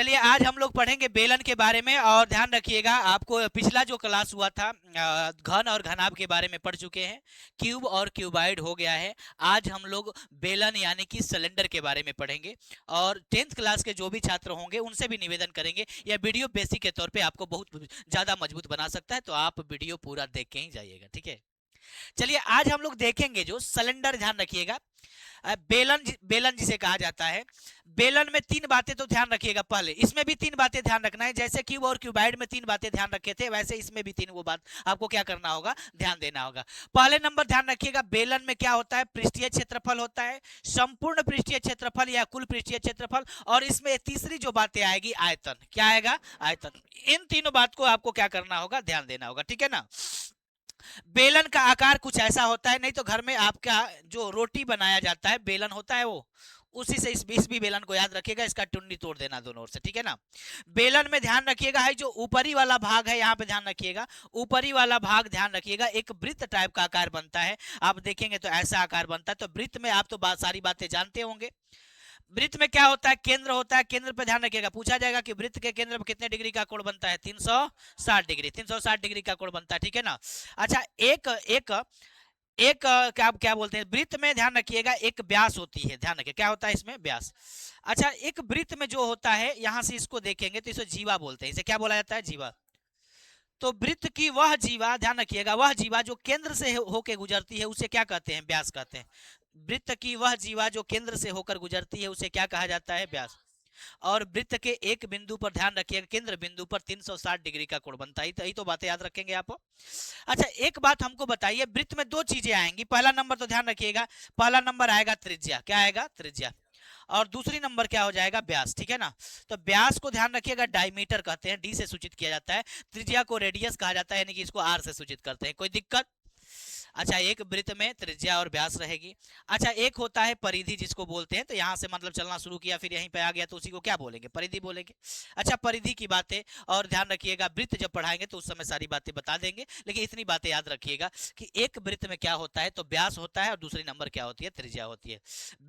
चलिए आज हम लोग पढ़ेंगे बेलन के बारे में। और ध्यान रखिएगा, आपको पिछला जो क्लास हुआ था घन और घनाभ के बारे में पढ़ चुके हैं, क्यूब और क्यूबाइड हो गया है। आज हम लोग बेलन यानी कि सिलेंडर के बारे में पढ़ेंगे। और 10th क्लास के जो भी छात्र होंगे उनसे भी निवेदन करेंगे, यह वीडियो बेसिक के तौर पे आपको बहुत ज़्यादा मजबूत बना सकता है, तो आप वीडियो पूरा देख के ही जाइएगा, ठीक है। चलिए आज हम लोग देखेंगे जो सिलेंडर, ध्यान रखिएगा। बेलन जिसे कहा जाता है। बेलन में तीन बातें तो ध्यान रखिएगा, पहले इसमें भी तीन बातें ध्यान रखना है। जैसे क्यूब और क्यूबाइड में तीन बातें ध्यान रखे थे, वैसे इसमें भी तीन वो बात आपको क्या करना होगा, ध्यान देना होगा। पहले नंबर ध्यान रखिएगा, बेलन में क्या होता है, पृष्ठीय क्षेत्रफल होता है, संपूर्ण पृष्ठीय क्षेत्रफल या कुल पृष्ठीय क्षेत्रफल। और इसमें तीसरी जो बातें आएगी, आयतन। क्या आएगा, आयतन। इन तीनों बात को आपको क्या करना होगा, ध्यान देना होगा, ठीक है ना। बेलन का आकार कुछ ऐसा होता है, नहीं तो घर में आपका जो रोटी बनाया जाता है बेलन होता है वो, उसी से इस भी बेलन को याद रखिएगा, इसका टुंडी तोड़ देना दोनों ओर से, ठीक है ना। बेलन में ध्यान रखिएगा है जो ऊपरी वाला भाग है, यहाँ पे ध्यान रखिएगा, ऊपरी वाला भाग ध्यान रखिएगा, एक वृत्त टाइप का आकार बनता है। आप देखेंगे तो ऐसा आकार बनता है। तो वृत्त में आप तो सारी बातें जानते होंगे। वृत्त में क्या होता है, केंद्र होता है। केंद्र पे ध्यान रखिएगा, पूछा जाएगा कि वृत्त के केंद्र पर कितने डिग्री का कोण बनता है, 360 डिग्री। 360 डिग्री का कोण बनता है, ठीक है ना। अच्छा, एक एक एक क्या बोलते हैं, वृत्त में ध्यान रखिएगा एक व्यास होती है, ध्यान रखिए क्या होता है इसमें, व्यास। अच्छा, एक वृत्त में जो होता है, यहां से इसको देखेंगे तो इसे जीवा बोलते हैं। इसे क्या बोला जाता है, जीवा। तो वृत्त की वह जीवा, ध्यान रखिएगा, वह जीवा जो केंद्र से होकर गुजरती है उसे क्या कहते हैं, व्यास कहते हैं। वृत्त की वह जीवा जो केंद्र से होकर गुजरती है उसे क्या कहा जाता है, व्यास। और वृत्त के एक बिंदु पर ध्यान रखिएगा, केंद्र बिंदु पर 360 डिग्री का कोण बनता है। यही तो बातें याद रखेंगे आप। अच्छा, एक बात हमको बताइए, वृत्त में दो चीजें आएंगी। पहला नंबर तो ध्यान रखिएगा, पहला नंबर आएगा त्रिज्या। क्या आएगा, त्रिज्या। और दूसरी नंबर क्या हो जाएगा, व्यास, ठीक है ना। तो व्यास को ध्यान रखिएगा डायमीटर कहते हैं, डी से सूचित किया जाता है। त्रिज्या को रेडियस कहा जाता है, यानी कि इसको आर से सूचित करते हैं। कोई दिक्कत। अच्छा, एक वृत्त में त्रिज्या और व्यास रहेगी। अच्छा, एक होता है परिधि जिसको बोलते हैं, तो यहां से मतलब चलना शुरू किया फिर यहीं पे आ गया तो उसी को क्या बोलेंगे, परिधि बोलेंगे। अच्छा, परिधि की बातें और ध्यान रखिएगा, वृत्त जब पढ़ाएंगे तो उस समय सारी बातें बता देंगे, लेकिन इतनी बातें याद रखिएगा कि एक वृत्त में क्या होता है, तो व्यास होता है और दूसरी नंबर क्या होती है, त्रिज्या होती है।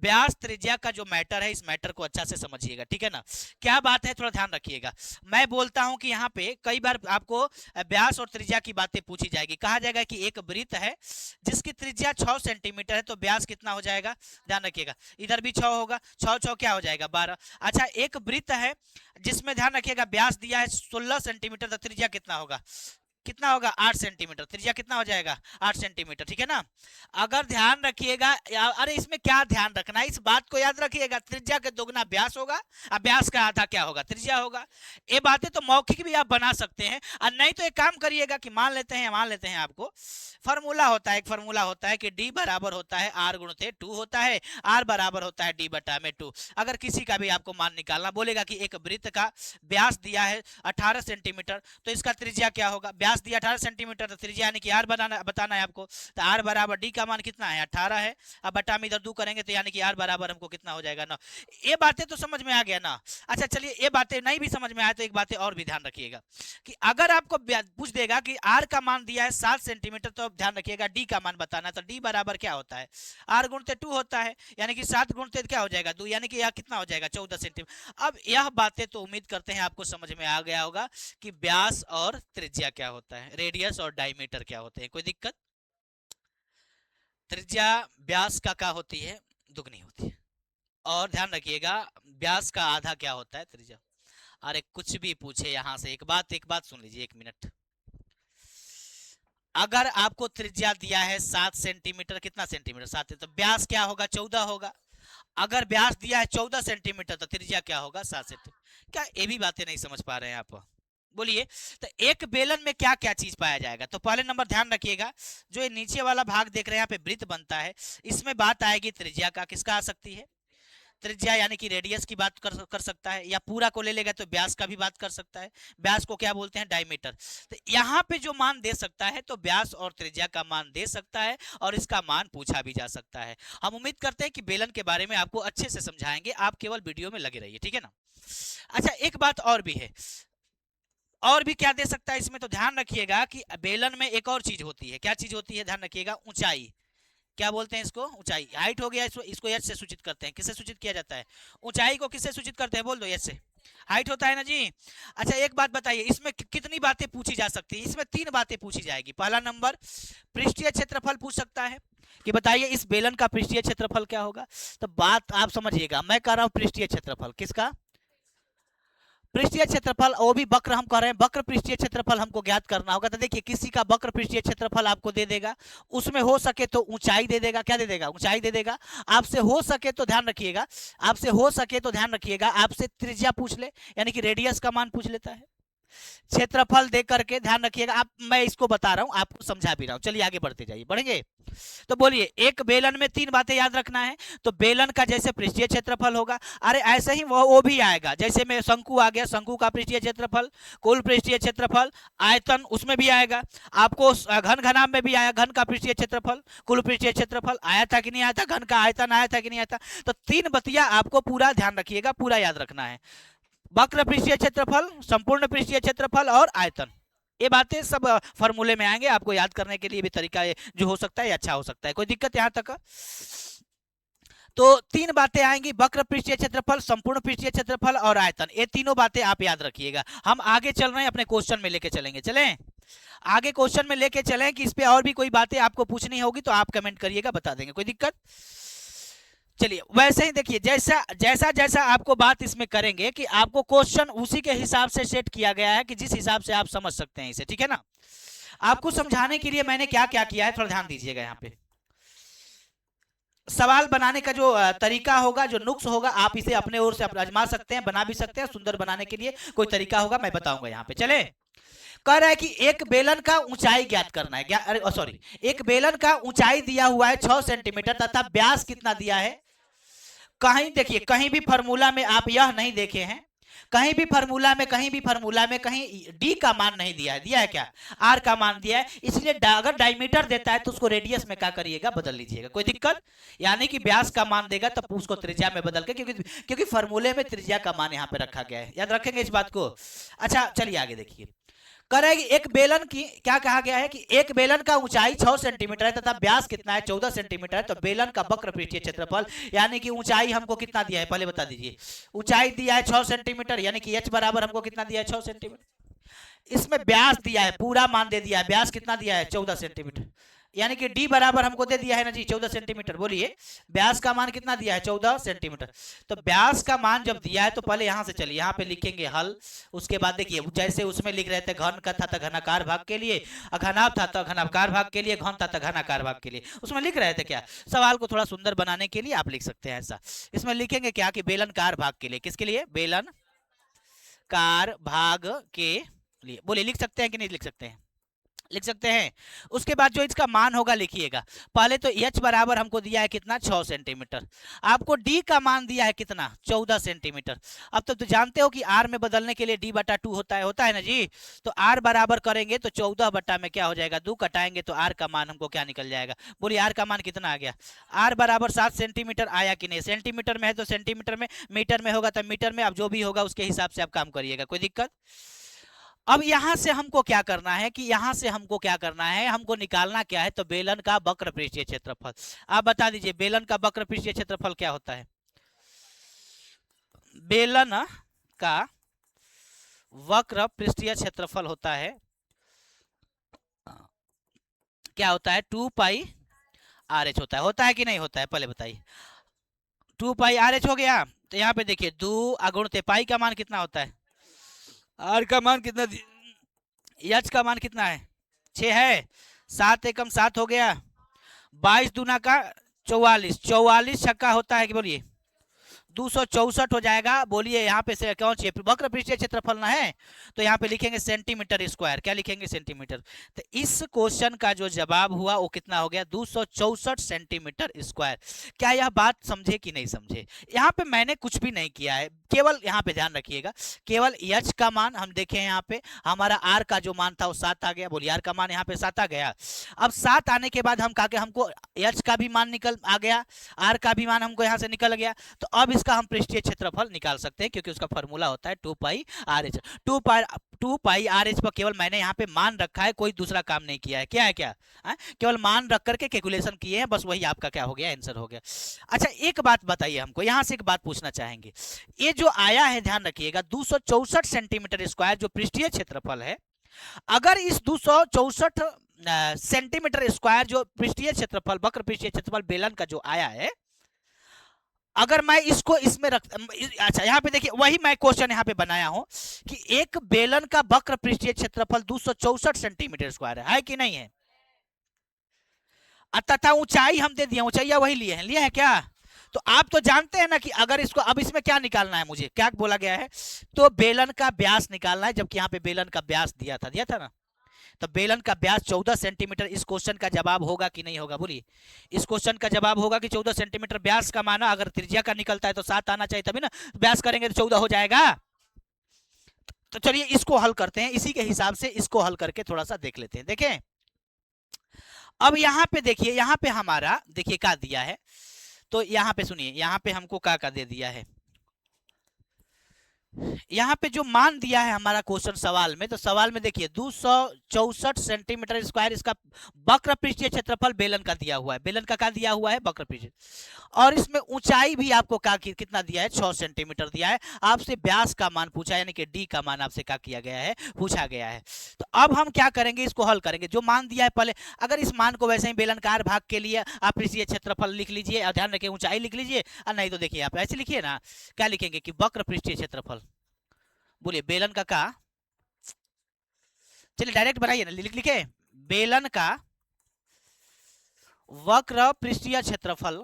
व्यास त्रिज्या का जो मैटर है, इस मैटर को अच्छा से समझिएगा, ठीक है ना। क्या बात है, थोड़ा ध्यान रखिएगा। मैं बोलता हूं कि यहाँ पे कई बार आपको व्यास और त्रिज्या की बातें पूछी जाएगी। कहा जाएगा कि एक वृत्त है जिसकी त्रिज्या 6 सेंटीमीटर है, तो व्यास कितना हो जाएगा, ध्यान रखिएगा, इधर भी 6 होगा, 6 6 क्या हो जाएगा, 12। अच्छा, एक वृत्त है जिसमें ध्यान रखिएगा व्यास दिया है 16 सेंटीमीटर, तो त्रिज्या कितना होगा, कितना होगा, 8 सेंटीमीटर। त्रिज्या कितना हो जाएगा, 8 सेंटीमीटर, ठीक है ना। अगर ध्यान रखिएगा, अरे इसमें क्या ध्यान रखना है, इस बात को याद रखिएगा, त्रिज्या के दोगुना व्यास होगा और व्यास का आधा क्या होगा, त्रिज्या होगा। ये बातें तो मौखिक भी आप बना सकते हैं, और नहीं तो एक काम करिएगा कि मान लेते हैं आपको फॉर्मूला होता है, एक फॉर्मूला होता है कि डी बराबर होता है आर गुणित 2 होता है, आर बराबर होता है डी बटा में 2। अगर किसी का भी आपको मान निकालना, बोलेगा कि एक वृत्त का व्यास दिया है 18 सेंटीमीटर, तो इसका त्रिज्या क्या होगा, व्यास दिया 18 सेंटीमीटर, तो त्रिज्या यानी कि आर बताना है आपको। तो आर बराबर डी का मान कितना है, 18 है। अब बटा में इधर 2 करेंगे तो यानी कि आर बराबर हमको कितना हो जाएगा, 9। ये बातें तो समझ में आ गया ना। अच्छा, चलिए ये बातें नहीं भी समझ में आए तो एक बातें और भी ध्यान रखिएगा कि अगर आपको पूछ देगा कि आर का मान दिया है 7 सेंटीमीटर, तो ध्यान रखिएगा डी का मान बताना है। तो डी बराबर क्या होता है, आर गुणित 2 होता है, यानी कि 7 गुणित क्या हो जाएगा, 2, यानी कि यह कितना हो जाएगा, 14 सेंटीमीटर। अब यह बातें तो उम्मीद करते हैं आपको समझ में आ गया होगा कि व्यास और त्रिज्या क्या होता है, रेडियस और डायमीटर क्या होते हैं। कोई दिक्कत। त्रिज्या व्यास का क्या होती है, दुगनी होती है। और ध्यान रखिएगा, व्यास का आधा क्या होता है, त्रिज्या। अरे कुछ भी पूछे यहां से, एक बात सुन लीजिए, 1 मिनट। अगर आपको त्रिज्या दिया है 7 सेंटीमीटर, कितना सेंटीमीटर, 7 है, तो व्यास क्या होगा, 14 होगा। अगर व्यास दिया है 14 सेंटीमीटर, तो त्रिज्या क्या होगा, 7 सेंटीमीटर। क्या ये भी बातें नहीं समझ पा रहे हैं आप, बोलिए। तो एक बेलन में क्या क्या चीज पाया जाएगा, तो पहले नंबर ध्यान रखिएगा, जो ये नीचे वाला भाग देख रहे हैं यहाँ पे वृत्त बनता है, इसमें बात आएगी त्रिज्या का, किसका आ सकती है, त्रिज्या यानी कि रेडियस की बात कर सकता है, या पूरा को ले लेगा तो व्यास का भी बात कर सकता है। व्यास को क्या बोलते हैं, डायमीटर। तो यहाँ पे जो मान दे सकता है, तो व्यास और त्रिज्या का मान दे सकता है, और इसका मान पूछा भी जा सकता है। हम उम्मीद करते हैं कि बेलन के बारे में आपको अच्छे से समझाएंगे, आप केवल वीडियो में लगे रहिए, ठीक है ना। अच्छा, एक बात और भी है, और भी क्या दे सकता है इसमें, तो ध्यान रखिएगा कि बेलन में एक और चीज होती है। क्या चीज होती है, ध्यान रखिएगा, ऊंचाई। क्या बोलते हैं इसको, ऊंचाई। हाइट हो गया, इसको एच से सूचित करते हैं। किससे सूचित किया जाता है, ऊंचाई को किससे सूचित करते हैं, बोल दो, एच से। हाइट होता है ना जी। अच्छा एक बात बताइए, इसमें कितनी बातें पूछी जा सकती है? इसमें 3 बातें पूछी जाएगी। पहला नंबर पृष्ठीय क्षेत्रफल पूछ सकता है कि बताइए इस बेलन का पृष्ठीय क्षेत्रफल क्या होगा। तो बात आप समझिएगा, मैं कह रहा हूं पृष्ठीय क्षेत्रफल किसका, पृष्ठीय क्षेत्रफल, वो भी वक्र हम कह रहे हैं, वक्र पृष्ठीय क्षेत्रफल हमको ज्ञात करना होगा। तो देखिए किसी का वक्र पृष्ठीय क्षेत्रफल आपको दे देगा, उसमें हो सके तो ऊंचाई दे देगा। क्या दे देगा? ऊंचाई दे देगा। आपसे हो सके तो ध्यान रखिएगा, आपसे हो सके तो ध्यान रखिएगा, आपसे त्रिज्या पूछ ले, यानी कि रेडियस का मान पूछ लेता है। क्षेत्रफल दे करके ध्यान रखिएगा आप, मैं इसको बता रहा हूं, आपको समझा भी रहा हूं। चलिए आगे बढ़ते जाइए, बढ़ेंगे। तो बोलिए एक बेलन में 3 बातें याद रखना है। तो बेलन का जैसे पृष्ठीय क्षेत्रफल होगा, अरे ऐसे ही वो भी आएगा। जैसे में शंकु आ गया, शंकु का पृष्ठीय क्षेत्रफल, कुल पृष्ठीय क्षेत्रफल, आयतन उसमें भी आएगा। आपको घन घनाभ में भी आया, घन का पृष्ठीय क्षेत्रफल, कुल पृष्ठीय क्षेत्रफल आया था कि नहीं आया था, घन का आयतन आया था कि नहीं आया था। तो 3 बतिया आपको पूरा ध्यान रखिएगा, पूरा याद रखना है। वक्र पृष्ठीय क्षेत्रफल, संपूर्ण पृष्ठीय क्षेत्रफल और आयतन, ये बातें सब फॉर्मूले में आएंगे। आपको याद करने के लिए भी तरीका जो हो सकता है अच्छा हो सकता है। कोई दिक्कत यहां तक? तो 3 बातें आएंगी, वक्र पृष्ठीय क्षेत्रफल, संपूर्ण पृष्ठीय क्षेत्रफल और आयतन। ये तीनों बातें आप याद रखिएगा। हम आगे चल रहे हैं, अपने क्वेश्चन में लेके चलेंगे। चलें आगे क्वेश्चन में लेके चलें कि इस पे और भी कोई बातें आपको पूछनी होगी तो आप कमेंट करिएगा, बता देंगे। कोई दिक्कत? चलिए वैसे ही देखिए, जैसा जैसा जैसा आपको बात इसमें करेंगे कि आपको क्वेश्चन उसी के हिसाब से सेट किया गया है कि जिस हिसाब से आप समझ सकते हैं इसे, ठीक है ना। आपको समझाने के लिए मैंने क्या क्या किया है, थोड़ा ध्यान दीजिएगा। यहाँ पे सवाल बनाने का जो तरीका होगा, जो नुक्स होगा, आप इसे अपने ओर से आजमा सकते हैं, बना भी सकते हैं। सुंदर बनाने के लिए कोई तरीका होगा, मैं बताऊंगा। यहाँ पे चले, कह रहा है कि एक बेलन का ऊंचाई ज्ञात करना है। अरे सॉरी, एक बेलन का ऊंचाई दिया हुआ है 6 सेंटीमीटर तथा व्यास कितना दिया है। कहीं देखिए, कहीं भी फार्मूला में आप यह नहीं देखे हैं, कहीं भी फार्मूला में कहीं डी का मान नहीं दिया है। दिया है क्या? आर का मान दिया है। इसलिए अगर डायमीटर देता है तो उसको रेडियस में क्या करिएगा, बदल लीजिएगा। कोई दिक्कत? यानी कि व्यास का मान देगा तब उसको त्रिज्या में बदल के, क्योंकि फार्मूले में त्रिज्या का मान यहाँ पे रखा गया है। याद रखेंगे इस बात को। अच्छा चलिए आगे देखिए, करेगी एक बेलन की, क्या कहा गया है कि एक बेलन का ऊंचाई 6 सेंटीमीटर है तथा व्यास कितना है, 14 सेंटीमीटर है। तो बेलन का वक्र पृष्ठीय क्षेत्रफल, यानी कि ऊंचाई हमको कितना दिया है, पहले बता दीजिए। ऊंचाई दिया है 6 सेंटीमीटर, यानी कि h बराबर हमको कितना दिया है, 6 सेंटीमीटर। इसमें व्यास दिया है, पूरा मान दे दिया है। व्यास कितना दिया है, 14 सेंटीमीटर, यानी कि डी बराबर हमको दे दिया है ना जी, 14 सेंटीमीटर। बोलिए व्यास का मान कितना दिया है, 14 सेंटीमीटर। तो व्यास का मान जब दिया है तो पहले यहां से चलिए, यहां पे लिखेंगे हल। उसके बाद देखिए, जैसे उसमें लिख रहे थे घन का था तो घनाकार भाग के लिए, घनाभ था तो घनाकार भाग के लिए, घन था तो घनाकार भाग के लिए, उसमें लिख रहे थे क्या। सवाल को थोड़ा सुंदर बनाने के लिए आप लिख सकते हैं ऐसा। इसमें लिखेंगे क्या कि बेलनकार भाग के लिए, किसके लिए, बेलन कार भाग के लिए। बोलिए लिख सकते हैं कि नहीं लिख सकते हैं? लिख सकते हैं। उसके बाद जो इसका मान होगा लिखिएगा। पहले तो h बराबर हमको दिया है कितना, 6 सेंटीमीटर। आपको d का मान दिया है कितना, 14 सेंटीमीटर। अब तो जानते हो कि r में बदलने के लिए d बटा 2 होता है ना जी। तो r बराबर करेंगे तो 14 बटा में क्या हो जाएगा, 2 कटाएंगे तो r का मान हमको क्या निकल जाएगा। बोलिए r का मान कितना आ गया, r बराबर 7 सेंटीमीटर आया कि नहीं। सेंटीमीटर में है तो सेंटीमीटर में, मीटर में होगा तो मीटर में। अब जो भी होगा उसके हिसाब से आप काम करिएगा, कोई दिक्कत। अब यहां से हमको क्या करना है कि यहां से हमको क्या करना है, हमको निकालना क्या है, तो बेलन का वक्र पृष्ठीय क्षेत्रफल। आप बता दीजिए बेलन का वक्र पृष्ठीय क्षेत्रफल क्या होता है। बेलन का वक्र पृष्ठीय क्षेत्रफल होता है, क्या होता है, 2 पाई RH होता है कि नहीं होता है, पहले बताइए। 2 पाई RH हो गया। तो यहाँ पे देखिए 2 अगुणते पाई का मान कितना होता है, आर का मान कितना, एच का मान कितना है, 6 है। 7 एकम 7 हो गया, 22 दूना का 44, 44 छक्का होता है कि, बोलिए 264 हो जाएगा। बोलिए यहाँ पे से कौन चाहिए, वक्र पृष्ठीय क्षेत्रफल ना है तो यहाँ पे लिखेंगे सेंटीमीटर स्क्वायर। क्या लिखेंगे, सेंटीमीटर। तो इस क्वेश्चन का जो जवाब हुआ वो कितना हो गया, 264 सेंटीमीटर स्क्वायर। क्या यह बात समझे कि नहीं समझे। यहाँ पे मैंने कुछ भी नहीं किया है, केवल यहाँ पे ध्यान रखिएगा, केवल h का मान हम देखें। यहाँ पे हमारा r का जो मान था वो 7 आ गया। बोलिए r का मान यहाँ पे 7 आ गया। अब 7 आने के बाद हम कहा कि हमको h का भी मान निकल आ गया, r का भी मान हमको यहाँ से निकल गया। तो अब उसका हम पृष्ठीय क्षेत्रफल निकाल सकते हैं, क्योंकि उसका फॉर्मूला होता है 2πr_h। 2πr_h पर केवल मैंने यहाँ पे मान रखा है, कोई दूसरा काम नहीं किया है। क्या है, क्या है? केवल मान रख करके कैलकुलेशन किए हैं, बस वही आपका क्या हो गया, आंसर हो गया। अच्छा, एक बात बताइए हमको, यहाँ से एक बात पूछना चाहेंगे। ये जो आया है, ध्यान रखिएगा, 264 सेंटीमीटर स्क्वायर जो पृष्ठीय क्षेत्रफल है, अगर इस 264 सेंटीमीटर स्क्वायर जो पृष्ठीय क्षेत्रफल, वक्र पृष्ठीय क्षेत्रफल बेलन का जो आया है, अगर मैं इसको इसमें रख, अच्छा यहाँ पे देखिए, वही मैं क्वेश्चन यहाँ पे बनाया हूं कि एक बेलन का वक्र पृष्ठीय क्षेत्रफल 264 सेंटीमीटर स्क्वायर है कि नहीं है, तथा ऊंचाई हम दे दिए, ऊंचाइया वही लिए हैं क्या? तो आप तो जानते हैं ना कि अगर इसको, अब इसमें क्या निकालना है, मुझे क्या बोला गया है, तो बेलन का व्यास निकालना है, जबकि यहाँ पे बेलन का व्यास दिया था ना, तो बेलन का व्यास 14 सेंटीमीटर। इस क्वेश्चन का जवाब होगा कि नहीं होगा, बोलिए। इस क्वेश्चन का जवाब होगा कि 14 सेंटीमीटर व्यास का माना, अगर त्रिज्या का निकलता है तो 7 आना चाहिए, तभी ना व्यास करेंगे तो 14 हो जाएगा। तो चलिए इसको हल करते हैं, इसी के हिसाब से इसको हल करके थोड़ा सा देख लेते हैं। देखें, अब यहाँ पे देखिए, यहाँ पे हमारा देखिए क्या दिया है, तो यहाँ पे सुनिए, यहाँ पे हमको क्या दे दिया है, यहाँ पे जो मान दिया है हमारा क्वेश्चन सवाल में, तो सवाल में देखिए 264 सेंटीमीटर स्क्वायर इसका वक्र पृष्ठीय क्षेत्रफल बेलन का दिया हुआ है, बेलन का क्या दिया हुआ है, वक्र पृष्ठीय, और इसमें ऊंचाई भी आपको क्या कितना दिया है, 6 सेंटीमीटर दिया है। आपसे व्यास का मान पूछा, यानी कि डी का मान आपसे क्या किया गया है, पूछा गया है। तो अब हम क्या करेंगे, इसको हल करेंगे। जो मान दिया है पहले, अगर इस मान को वैसे ही बेलनकार भाग के लिए आप पृष्ठीय क्षेत्रफल लिख लीजिए, और ध्यान रखिए ऊंचाई लिख लीजिए, और नहीं तो देखिए आप ऐसे लिखिए ना, क्या लिखेंगे कि वक्र पृष्ठीय क्षेत्रफल, बोलिए बेलन का चलिए डायरेक्ट बनाइए ना, लिखे बेलन का वक्र पृष्ठीय क्षेत्रफल,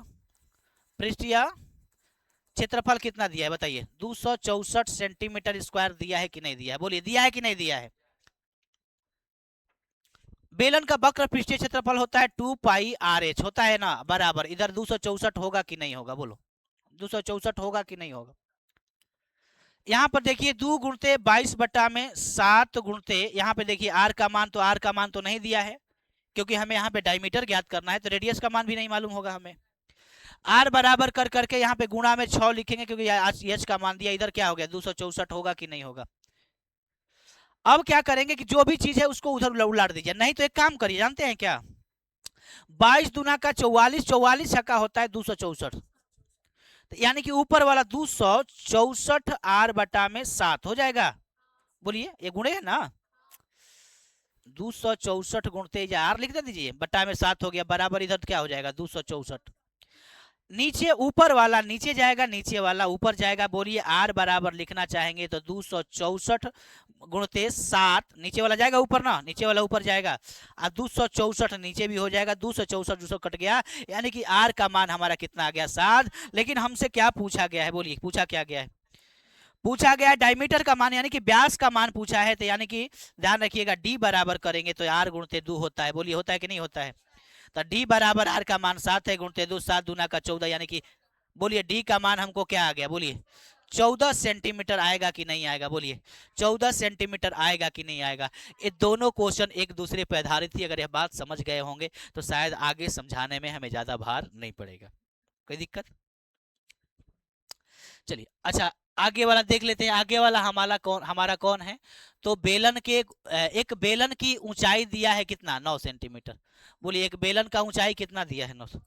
पृष्ठीय क्षेत्रफल कितना दिया है बताइए, 264 सेंटीमीटर स्क्वायर दिया है कि नहीं दिया है, बोलिए दिया है कि नहीं दिया है। बेलन का वक्र पृष्ठीय क्षेत्रफल होता है 2πr_h होता है ना, बराबर इधर 264 होगा कि नहीं होगा, बोलो 264 होगा कि नहीं होगा। यहाँ पर देखिए 2 गुणते 22/7 गुणते, यहाँ पे देखिए आर का मान, तो आर का मान तो नहीं दिया है, क्योंकि हमें यहाँ पे डायमीटर ज्ञात करना है, तो रेडियस का मान भी नहीं मालूम होगा हमें। आर बराबर कर करके यहाँ पे गुणा में 6 लिखेंगे, क्योंकि एच का मान दिया, इधर क्या हो गया 264 होगा कि नहीं होगा। अब क्या करेंगे कि जो भी चीज है उसको उधर उलाट दीजिए, नहीं तो एक काम करिए, जानते हैं क्या, 22 दूना का 44, 44 छक्का होता है 264, यानी कि ऊपर वाला 264 r/7 हो जाएगा, बोलिए ये गुणे है ना, 264 गुणते आर लिख दे दीजिए, बट्टा में 7 हो गया, बराबर इधर क्या हो जाएगा 264, नीचे ऊपर वाला नीचे जाएगा, नीचे वाला ऊपर जाएगा, बोलिए आर बराबर लिखना चाहेंगे तो 264 गुणते 7, नीचे वाला जाएगा ऊपर ना, नीचे वाला ऊपर जाएगा, और 264 नीचे भी हो जाएगा, 264 200 कट गया, यानी कि आर का मान हमारा कितना आ गया 7। लेकिन हमसे क्या पूछा गया है, बोलिए पूछा क्या गया है, पूछा गया है डायमीटर का मान, यानी कि व्यास का मान पूछा है, तो यानी कि ध्यान रखिएगा डी बराबर करेंगे तो आर गुणते 2 होता है, बोलिए होता है कि नहीं होता है, तो डी बराबर आर का मान 7 है, गुणते 2, 7 दूना का 14, यानी कि बोलिए डी का मान हमको क्या आ गया, बोलिए 14 सेंटीमीटर आएगा कि नहीं आएगा, बोलिए 14 सेंटीमीटर आएगा कि नहीं आएगा। ये दोनों क्वेश्चन एक दूसरे पर आधारित थी, अगर यह बात समझ गए होंगे तो शायद आगे समझाने में हमें ज्यादा भार नहीं पड़ेगा, कोई दिक्कत। चलिए अच्छा आगे वाला देख लेते हैं, आगे वाला हमारा कौन है, तो बेलन के एक बेलन की ऊंचाई दिया है कितना 9 सेंटीमीटर, बोलिए एक बेलन का ऊंचाई कितना दिया है 9,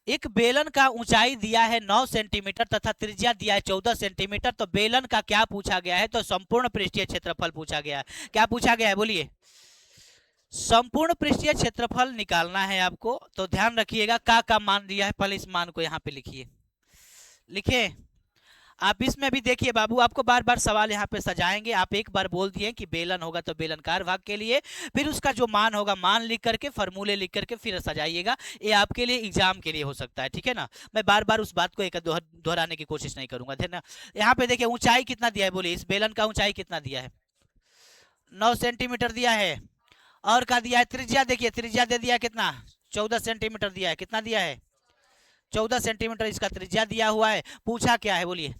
एक बेलन का ऊंचाई दिया है 9 सेंटीमीटर तथा त्रिज्या दिया है 14 सेंटीमीटर, तो बेलन का क्या पूछा गया है, तो संपूर्ण पृष्ठीय क्षेत्रफल पूछा गया है। क्या पूछा गया है, बोलिए संपूर्ण पृष्ठीय क्षेत्रफल निकालना है आपको, तो ध्यान रखिएगा का मान दिया है, पहले इस मान को यहाँ पे लिखिए, लिखे आप इसमें भी देखिए बाबू, आपको बार बार सवाल यहाँ पे सजाएंगे, आप एक बार बोल दिए कि बेलन होगा तो बेलनकार भाग के लिए, फिर उसका जो मान होगा मान लिख करके, फॉर्मूले लिख करके फिर सजाइएगा, ये आपके लिए एग्जाम के लिए हो सकता है, ठीक है ना। मैं बार बार उस बात को एक दोहराने की कोशिश नहीं करूंगा, है ना। यहाँ पे देखिए ऊंचाई कितना दिया है, बोलिए इस बेलन का ऊंचाई कितना दिया है, 9 सेंटीमीटर दिया है, और क्या दिया है त्रिज्या, देखिए त्रिज्या दे दिया कितना 14 सेंटीमीटर दिया है, कितना दिया है 14 सेंटीमीटर इसका त्रिज्या दिया हुआ है। पूछा क्या है, बोलिए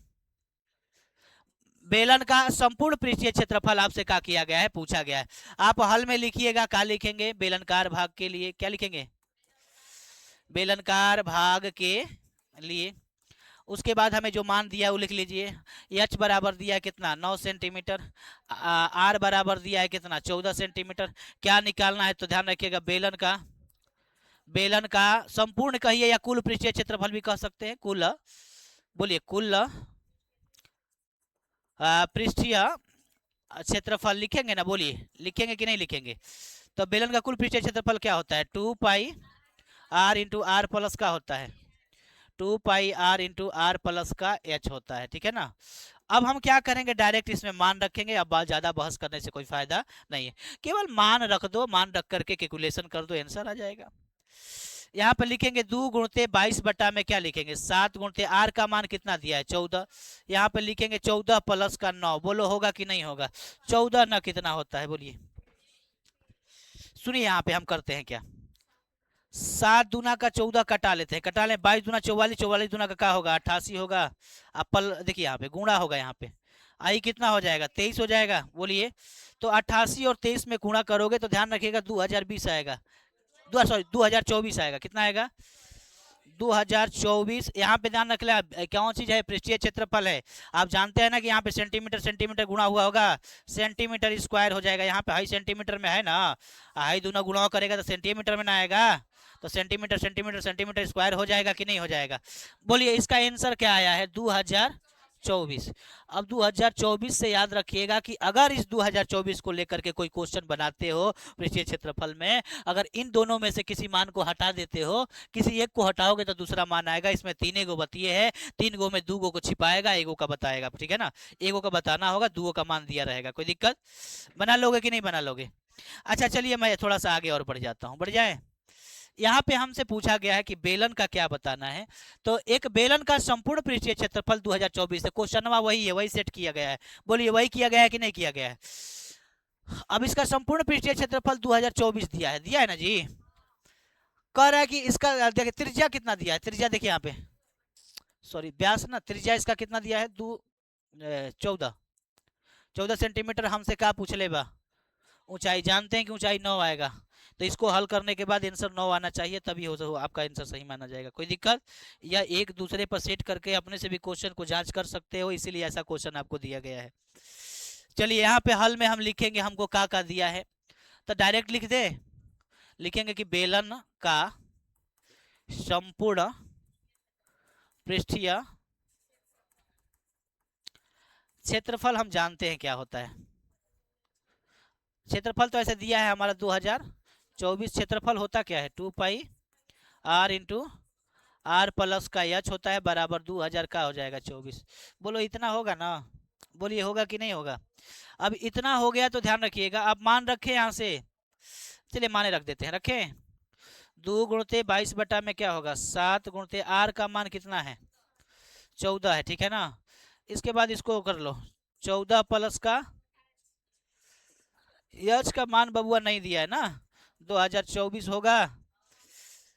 बेलन का संपूर्ण पृष्ठीय क्षेत्रफल आपसे क्या किया गया है, पूछा गया है। आप हल में लिखिएगा, क्या लिखेंगे, बेलनकार भाग के लिए क्या लिखेंगे, बेलनकार भाग के लिए उसके बाद हमें जो मान दिया है वो लिख लीजिए। एच बराबर दिया है कितना, 9 सेंटीमीटर। आर बराबर दिया है कितना, 14 सेंटीमीटर। क्या निकालना है तो ध्यान रखिएगा, बेलन का संपूर्ण कहिए या कुल पृष्ठीय क्षेत्रफल भी कह सकते हैं, कुल, बोलिए कुल पृष्ठीय क्षेत्रफल लिखेंगे ना, बोलिए लिखेंगे कि नहीं लिखेंगे। तो बेलन का कुल पृष्ठीय क्षेत्रफल क्या होता है, 2 पाई आर इंटू आर प्लस का होता है, 2 पाई आर इंटू आर प्लस का एच होता है, ठीक है ना। अब हम क्या करेंगे, डायरेक्ट इसमें मान रखेंगे। अब ज्यादा बहस करने से कोई फायदा नहीं है, केवल मान रख दो, मान रख करके कैलकुलेशन कर दो, आंसर आ जाएगा। यहाँ पे लिखेंगे 2 गुणते 22 बटा में क्या लिखेंगे, 7 गुणते आर का मान कितना दिया है, 14। यहाँ पे लिखेंगे 14 प्लस का 9, बोलो होगा कि नहीं होगा, 14 न कितना होता है, बोलिए। सुनिए यहाँ पे हम करते हैं क्या, 7 दूना का 14 कटा लेते हैं, कटा लें, 22 दूना 44, 44 दूना का क्या होगा, 88 होगा। अब पल देखिए यहाँ पे गुणा होगा, यहाँ पे आई कितना हो जाएगा, 23 हो जाएगा, बोलिए। तो 88 और 23 में गुणा करोगे तो ध्यान रखिएगा 2020 आएगा, सॉरी 2024 आएगा, कितना आएगा, 2024। यहाँ पे ध्यान रख ले, कौन चीज है, पृष्ठीय क्षेत्रफल है। आप जानते हैं ना कि यहाँ पे सेंटीमीटर सेंटीमीटर गुणा हुआ होगा, सेंटीमीटर स्क्वायर हो जाएगा। यहाँ पे हाई सेंटीमीटर में है ना, हाई दूना गुणा करेगा तो सेंटीमीटर में ना आएगा, तो सेंटीमीटर सेंटीमीटर सेंटीमीटर स्क्वायर हो जाएगा कि नहीं हो जाएगा, बोलिए। इसका आंसर क्या आया है, 2024। अब 2024 से याद रखिएगा कि अगर इस 2024 को लेकर के कोई क्वेश्चन बनाते हो पृष्ठीय क्षेत्रफल में, अगर इन दोनों में से किसी मान को हटा देते हो, किसी एक को हटाओगे तो दूसरा मान आएगा। इसमें 3 गो बतिए है, 3 गो में 2 गो को छिपाएगा, 1 गो का बताएगा, ठीक है ना। 1 गो का बताना होगा, 2 गो का मान दिया रहेगा, कोई दिक्कत, बना लोगे कि नहीं बना लोगे। अच्छा चलिए मैं थोड़ा सा आगे और बढ़ जाता हूँ, बढ़ जाए। यहाँ पे हमसे पूछा गया है कि बेलन का क्या बताना है, तो एक बेलन का संपूर्ण पृष्ठीय क्षेत्रफल 2024 है, क्वेश्चन वही है, वही सेट किया गया है, बोलिए वही किया गया है कि नहीं किया गया है। अब इसका संपूर्ण पृष्ठीय क्षेत्रफल 2024 दिया है ना जी। कह रहा है कि इसका देखिए त्रिज्या कितना दिया है, त्रिज्या देखिए यहाँ पे, सॉरी व्यास ना, त्रिज्या इसका कितना दिया है, 14 सेंटीमीटर। हमसे क्या पूछ ले बा, ऊंचाई जानते हैं कि ऊंचाई 9 आएगा, तो इसको हल करने के बाद आंसर 9 आना चाहिए, तभी हो आपका आंसर सही माना जाएगा, कोई दिक्कत। या एक दूसरे पर सेट करके अपने से भी क्वेश्चन को जांच कर सकते हो, इसीलिए ऐसा क्वेश्चन आपको दिया गया है। चलिए यहाँ पे हल में हम लिखेंगे हमको क्या दिया है, तो डायरेक्ट लिख दे, लिखेंगे कि बेलन का संपूर्ण पृष्ठीय क्षेत्रफल हम जानते हैं क्या होता है, क्षेत्रफल तो ऐसे दिया है हमारा 2024, क्षेत्रफल होता क्या है, 2 पाई आर इंटू आर प्लस का एच होता है, बराबर 2000 का हो जाएगा 24। बोलो इतना होगा ना, बोलिए होगा कि नहीं होगा। अब इतना हो गया तो ध्यान रखिएगा, अब मान रखे यहाँ से, चलिए माने रख देते हैं, रखें। 2 गुणते 22 बटा में क्या होगा, 7 गुणते आर का मान कितना है, 14 है, ठीक है ना। इसके बाद इसको कर लो, 14 प्लस का एच का मान बबुआ नहीं दिया है ना, 2024 होगा।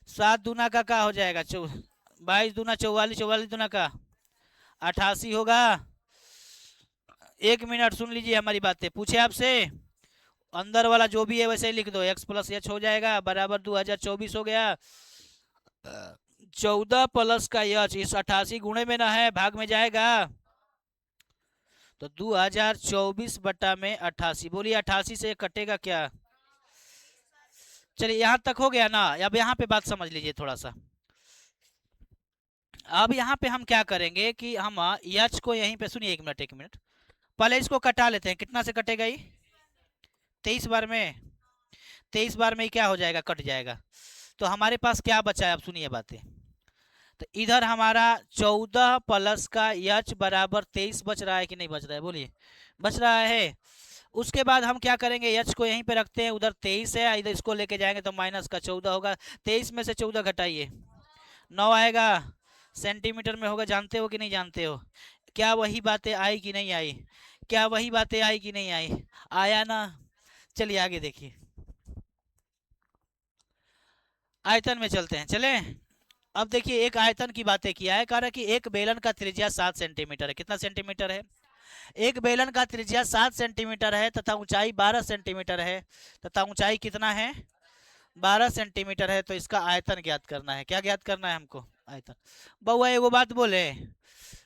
7 दूना का क्या हो जाएगा, 22 दूना 44, 44 दूना का 88 होगा। 1 मिनट सुन लीजिए हमारी बातें, पूछे आपसे, अंदर वाला जो भी है वैसे ही लिख दो, x प्लस एच हो जाएगा, बराबर 2024 हो गया। 14 प्लस का एच इस 88 गुणे में ना है, भाग में जाएगा, तो 2024 बटा में 88, बोलिए 88 से कटेगा क्या। चलिए यहाँ तक हो गया ना। अब यहाँ पे बात समझ लीजिए थोड़ा सा। अब यहाँ पे हम क्या करेंगे कि हम एच को यहीं पे, सुनिए 1 मिनट, पहले इसको कटा लेते हैं, कितना से कटेगा ये, 23 बार में, 23 बार में ही क्या हो जाएगा, कट जाएगा। तो हमारे पास क्या बचा है, अब सुनिए बातें, तो इधर हमारा 14 प्लस का एच बराबर 23 बच रहा है कि नहीं बच रहा है, बोलिए बच रहा है। उसके बाद हम क्या करेंगे, एच को यहीं पे रखते हैं, उधर 23 है, इधर इसको लेके जाएंगे तो माइनस का 14 होगा, 23 में से 14 घटाइए, 9 आएगा, सेंटीमीटर में होगा, जानते हो कि नहीं जानते हो। क्या वही बातें आई कि नहीं आई, क्या वही बातें आई कि नहीं आई, आया ना। चलिए आगे देखिए, आयतन में चलते हैं, चले। अब देखिए एक आयतन की बातें किया है, कह रहा है कि एक बेलन का त्रिज्या 7 सेंटीमीटर है, कितना सेंटीमीटर है, एक बेलन का त्रिज्या 7 सेंटीमीटर है तथा ऊंचाई 12 सेंटीमीटर है, तथा ऊंचाई कितना है, 12 सेंटीमीटर है तो इसका आयतन ज्ञात करना है। क्या ज्ञात करना है हमको? आयतन। बउआ एगो बात बोले,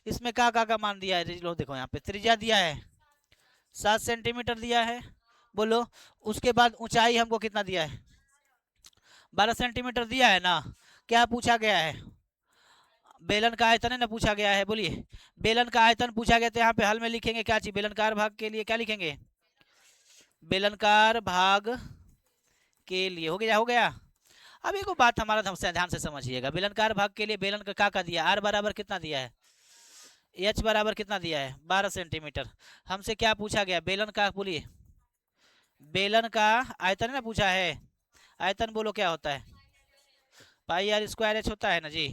इसमें का मान दिया है? लो देखो यहाँ पे त्रिज्या दिया है 7 सेंटीमीटर दिया है, बोलो। उसके बाद ऊंचाई हमको कितना दिया है? 12 सेंटीमीटर दिया है ना। क्या पूछा गया है? बेलन का आयतन है ना पूछा गया है, बोलिए। बेलन का आयतन पूछा गया तो यहाँ पे हल में लिखेंगे क्या चीज? बेलनकार भाग के लिए क्या लिखेंगे? बेलनकार भाग के लिए। हो गया, हो गया। अब एक बात हमारा ध्यान से समझिएगा। बेलनकार भाग के लिए बेलन का क्या दिया? आर बराबर कितना दिया है? एच बराबर कितना दिया है? 12 सेंटीमीटर। हमसे क्या पूछा गया? बेलन का, बोलिए। बेलन का आयतन है ना पूछा है। आयतन बोलो क्या होता है? पाई आर स्क्वायर एच होता है ना जी।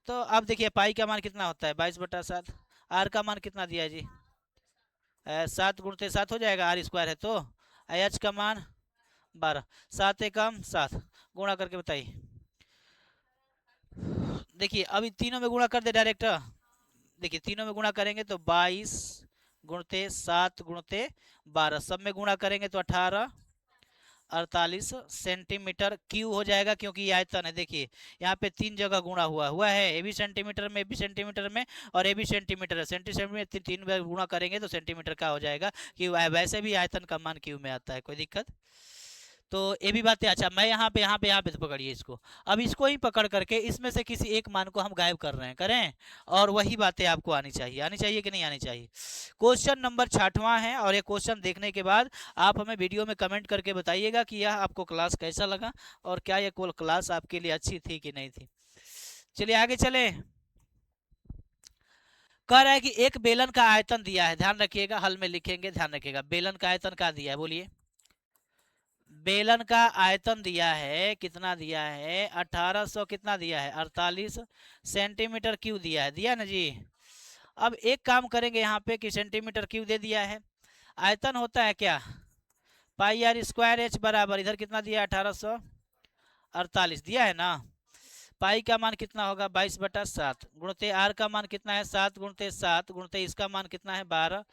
तो अब देखिए पाई का मान कितना होता है? 22/7। आर का मान कितना दिया है जी? 7 × 7 हो जाएगा, आर स्क्वायर है तो। एच का मान 12। 7 एकम 7, गुणा करके बताइए। देखिए अभी तीनों में गुणा कर दे डायरेक्ट। देखिए तीनों में गुणा करेंगे तो 22 गुणते 7 गुणते 12, सब में गुणा करेंगे तो 48 सेंटीमीटर क्यू हो जाएगा, क्योंकि ये आयतन है। देखिए यहाँ पे 3 जगह गुणा हुआ है, ए बी सेंटीमीटर में, बी सेंटीमीटर में, और ए बी सेंटीमीटर है। सेंटीमीटर में 3 बार गुणा करेंगे तो सेंटीमीटर का हो जाएगा। कि वैसे भी आयतन का मान क्यू में आता है, कोई दिक्कत? तो ये भी बातें। अच्छा मैं यहाँ पे तो पकड़िए इसको। अब इसको ही पकड़ करके इसमें से किसी एक मान को हम गायब कर रहे हैं, करें। और वही बातें आपको आनी चाहिए कि नहीं आनी चाहिए? क्वेश्चन नंबर 6वां है, और ये क्वेश्चन देखने के बाद आप हमें वीडियो में कमेंट करके बताइएगा कि यह आपको क्लास कैसा लगा, और क्या यह क्लास आपके लिए अच्छी थी कि नहीं थी। चलिए आगे चले। कह रहा है कि एक बेलन का आयतन दिया है, ध्यान रखिएगा, हल में लिखेंगे, ध्यान रखिएगा। बेलन का आयतन क्या दिया है, बोलिए। बेलन का आयतन दिया है, कितना दिया है? 1800 कितना दिया है? 48 सेंटीमीटर क्यू दिया है ना जी। अब एक काम करेंगे यहाँ पे कि सेंटीमीटर क्यू दे दिया है, आयतन होता है क्या? पाई आर स्क्वायर एच बराबर, इधर कितना दिया है? 1848 दिया है ना। पाई का मान कितना होगा? 22/7 गुणते आर का मान कितना है? 7 × 7 गुणते इसका मान कितना है? 12।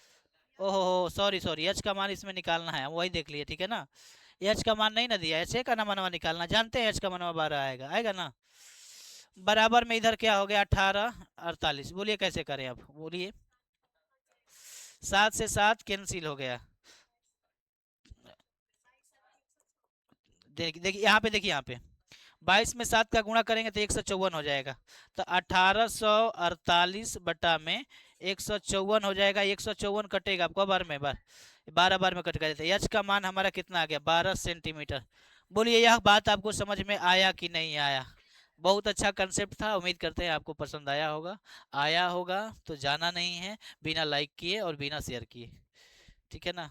ओहो सॉरी सॉरी, एच का मान इसमें निकालना है, वही देख लिए, ठीक है ना। एच का मान नहीं ना दिया, एच का ना मनवा निकालना, जानते हैं एच का मनवा 12 आएगा, आएगा ना। बराबर में इधर क्या हो गया? 18 48। बोलिए कैसे करें अब, बोलिए। 7 से 7 कैंसिल हो गया। देखिए यहाँ पे, देखिए यहाँ पे 22 में 7 का गुणा करेंगे तो 154 हो जाएगा। तो 1848 में 154 हो जाएगा। 154 कटेगा आपको बार में, 12 बार में कट गया। एच का मान हमारा कितना आ गया? 12 सेंटीमीटर। बोलिए यह बात आपको समझ में आया कि नहीं आया? बहुत अच्छा कंसेप्ट था, उम्मीद करते हैं आपको पसंद आया होगा। आया होगा तो जाना नहीं है बिना लाइक किए और बिना शेयर किए, ठीक है ना।